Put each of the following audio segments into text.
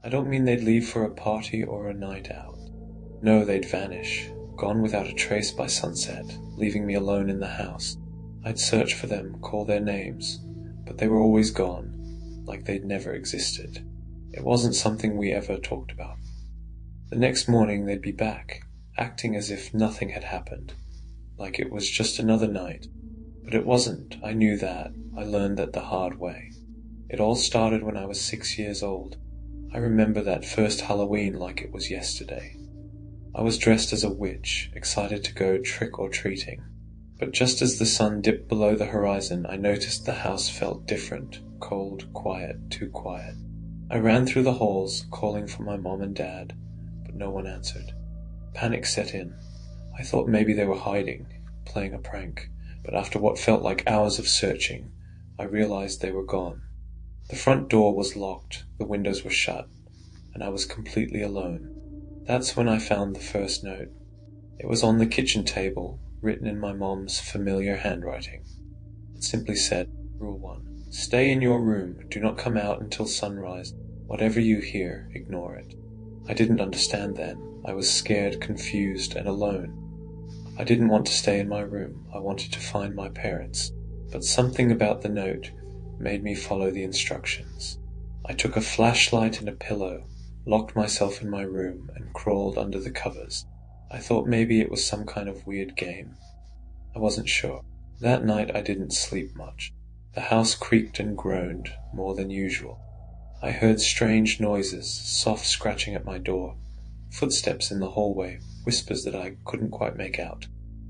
I don't mean they'd leave for a party or a night out. No, they'd vanish, gone without a trace by sunset, leaving me alone in the house. I'd search for them, call their names, but they were always gone, like they'd never existed. It wasn't something we ever talked about. The next morning they'd be back, acting as if nothing had happened, like it was just another night. But it wasn't. I knew that. I learned that the hard way. It all started when I was 6 years old. I remember that first Halloween like it was yesterday. I was dressed as a witch, excited to go trick-or-treating. But just as the sun dipped below the horizon, I noticed the house felt different, cold, quiet, too quiet. I ran through the halls, calling for my mom and dad, but no one answered. Panic set in. I thought maybe they were hiding, playing a prank, but after what felt like hours of searching, I realized they were gone. The front door was locked, the windows were shut, and I was completely alone. That's when I found the first note. It was on the kitchen table, written in my mom's familiar handwriting. It simply said, Rule 1. Stay in your room, do not come out until sunrise. Whatever you hear, ignore it. I didn't understand then. I was scared, confused, and alone. I didn't want to stay in my room. I wanted to find my parents. But something about the note made me follow the instructions. I took a flashlight and a pillow, locked myself in my room, and crawled under the covers. I thought maybe it was some kind of weird game. I wasn't sure. That night I didn't sleep much. The house creaked and groaned more than usual. I heard strange noises, soft scratching at my door, footsteps in the hallway, whispers that I couldn't quite make out.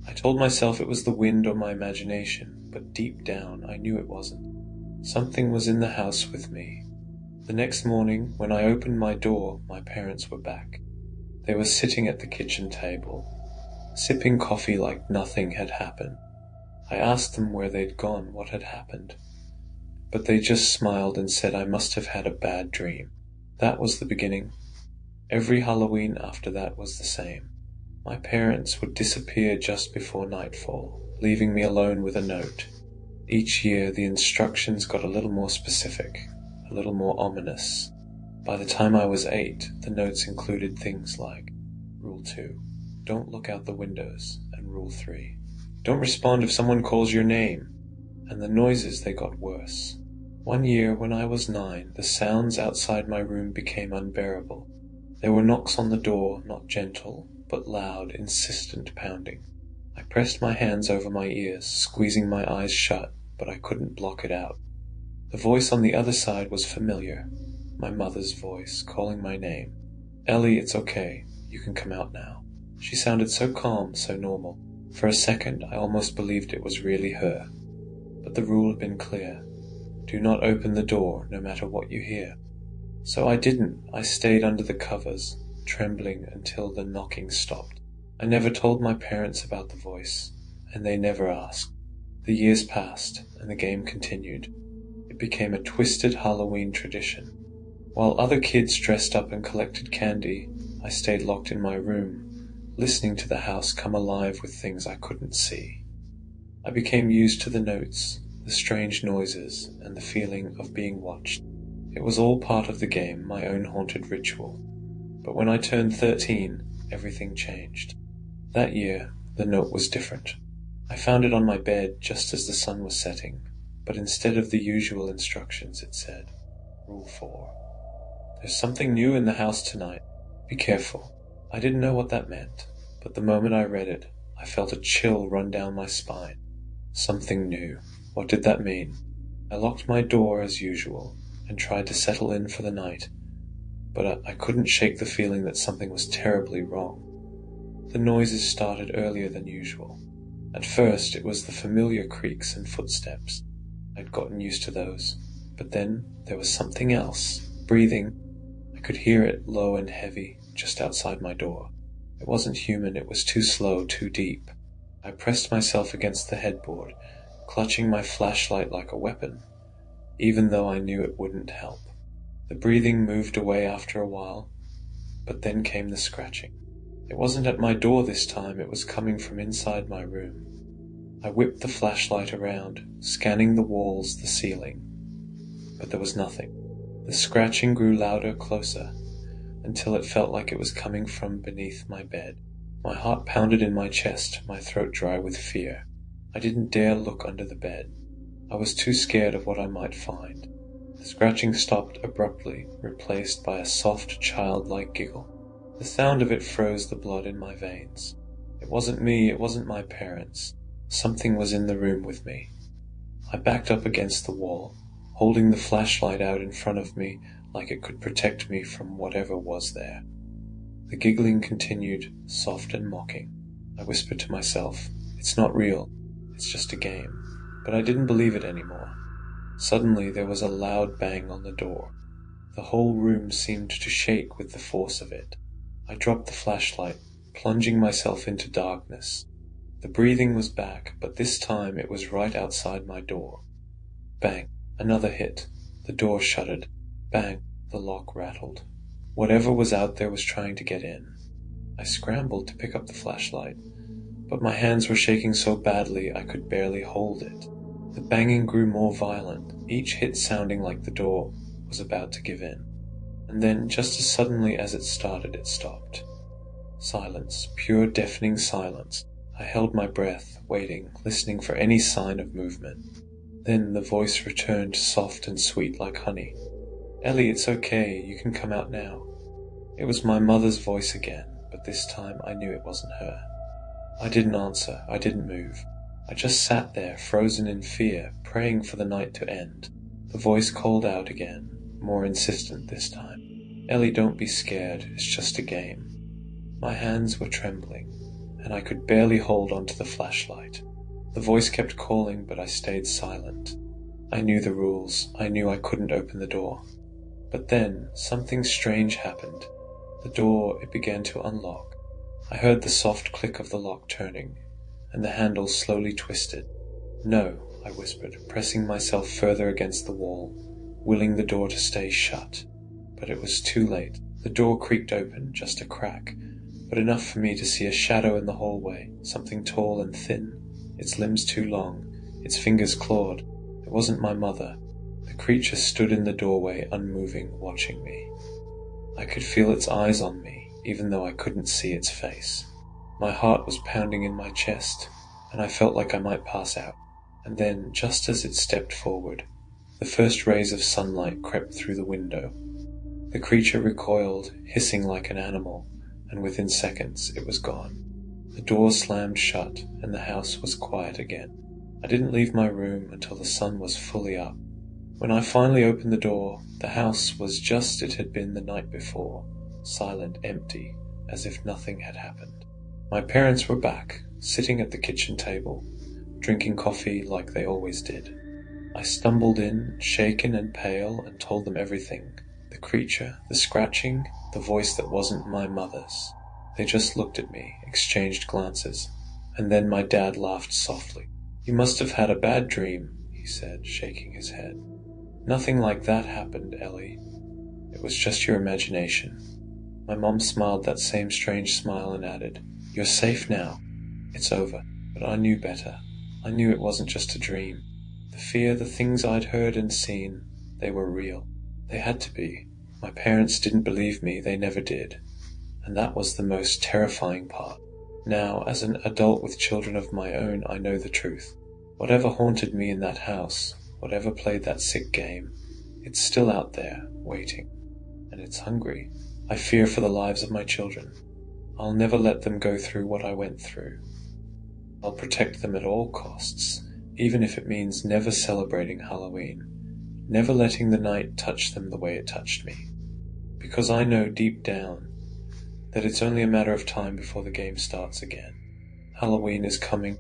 I told myself it was the wind or my imagination, but deep down I knew it wasn't. Something was in the house with me. The next morning, when I opened my door, my parents were back. They were sitting at the kitchen table, sipping coffee like nothing had happened. I asked them where they'd gone, what had happened, but they just smiled and said I must have had a bad dream. That was the beginning. Every Halloween after that was the same. My parents would disappear just before nightfall, leaving me alone with a note. Each year the instructions got a little more specific, a little more ominous. By the time I was 8, the notes included things like Rule 2, don't look out the windows, and Rule 3, don't respond if someone calls your name. And the noises, they got worse. One year, when I was 9, the sounds outside my room became unbearable. There were knocks on the door, not gentle, but loud, insistent pounding. I pressed my hands over my ears, squeezing my eyes shut, but I couldn't block it out. The voice on the other side was familiar, my mother's voice, calling my name. Ellie, it's okay. You can come out now. She sounded so calm, so normal. For a second, I almost believed it was really her. But the rule had been clear. Do not open the door, no matter what you hear. So I didn't. I stayed under the covers, trembling until the knocking stopped. I never told my parents about the voice, and they never asked. The years passed, and the game continued. It became a twisted Halloween tradition. While other kids dressed up and collected candy, I stayed locked in my room, listening to the house come alive with things I couldn't see. I became used to the notes, the strange noises, and the feeling of being watched. It was all part of the game, my own haunted ritual. But when I turned 13, everything changed. That year, the note was different. I found it on my bed just as the sun was setting, but instead of the usual instructions, it said, Rule 4. There's something new in the house tonight. Be careful. I didn't know what that meant, but the moment I read it, I felt a chill run down my spine. Something new. What did that mean? I locked my door as usual and tried to settle in for the night, but I couldn't shake the feeling that something was terribly wrong. The noises started earlier than usual. At first, it was the familiar creaks and footsteps. I'd gotten used to those, but then there was something else. Breathing. I could hear it, low and heavy, just outside my door. It wasn't human, it was too slow, too deep. I pressed myself against the headboard, clutching my flashlight like a weapon, even though I knew it wouldn't help. The breathing moved away after a while, but then came the scratching. It wasn't at my door this time, it was coming from inside my room. I whipped the flashlight around, scanning the walls, the ceiling, but there was nothing. The scratching grew louder, closer. until it felt like it was coming from beneath my bed. My heart pounded in my chest, my throat dry with fear. I didn't dare look under the bed. I was too scared of what I might find. The scratching stopped abruptly, replaced by a soft, childlike giggle. The sound of it froze the blood in my veins. It wasn't me, it wasn't my parents. Something was in the room with me. I backed up against the wall, holding the flashlight out in front of me like it could protect me from whatever was there. The giggling continued, soft and mocking. I whispered to myself, "It's not real. It's just a game." But I didn't believe it anymore. Suddenly there was a loud bang on the door. The whole room seemed to shake with the force of it. I dropped the flashlight, plunging myself into darkness. The breathing was back, but this time it was right outside my door. Bang, another hit. The door shuddered. Bang, the lock rattled. Whatever was out there was trying to get in. I scrambled to pick up the flashlight, but my hands were shaking so badly I could barely hold it. The banging grew more violent, each hit sounding like the door was about to give in. And then, just as suddenly as it started, it stopped. Silence, pure deafening silence. I held my breath, waiting, listening for any sign of movement. Then the voice returned, soft and sweet like honey. "Ellie, it's okay, you can come out now." It was my mother's voice again, but this time I knew it wasn't her. I didn't answer, I didn't move. I just sat there, frozen in fear, praying for the night to end. The voice called out again, more insistent this time. "Ellie, don't be scared, it's just a game." My hands were trembling, and I could barely hold onto the flashlight. The voice kept calling, but I stayed silent. I knew the rules, I knew I couldn't open the door. But then, something strange happened. The door, it began to unlock. I heard the soft click of the lock turning, and the handle slowly twisted. "No," I whispered, pressing myself further against the wall, willing the door to stay shut. But it was too late. The door creaked open, just a crack, but enough for me to see a shadow in the hallway, something tall and thin, its limbs too long, its fingers clawed. It wasn't my mother. The creature stood in the doorway, unmoving, watching me. I could feel its eyes on me, even though I couldn't see its face. My heart was pounding in my chest, and I felt like I might pass out. And then, just as it stepped forward, the first rays of sunlight crept through the window. The creature recoiled, hissing like an animal, and within seconds it was gone. The door slammed shut, and the house was quiet again. I didn't leave my room until the sun was fully up. When I finally opened the door, the house was just as it had been the night before, silent, empty, as if nothing had happened. My parents were back, sitting at the kitchen table, drinking coffee like they always did. I stumbled in, shaken and pale, and told them everything. The creature, the scratching, the voice that wasn't my mother's. They just looked at me, exchanged glances, and then my dad laughed softly. "You must have had a bad dream," he said, shaking his head. "Nothing like that happened, Ellie. It was just your imagination." My mom smiled that same strange smile and added, "You're safe now. It's over." But I knew better. I knew it wasn't just a dream. The fear, the things I'd heard and seen, they were real. They had to be. My parents didn't believe me, they never did. And that was the most terrifying part. Now, as an adult with children of my own, I know the truth. Whatever haunted me in that house, whatever played that sick game, it's still out there, waiting. And it's hungry. I fear for the lives of my children. I'll never let them go through what I went through. I'll protect them at all costs, even if it means never celebrating Halloween, never letting the night touch them the way it touched me. Because I know deep down that it's only a matter of time before the game starts again. Halloween is coming.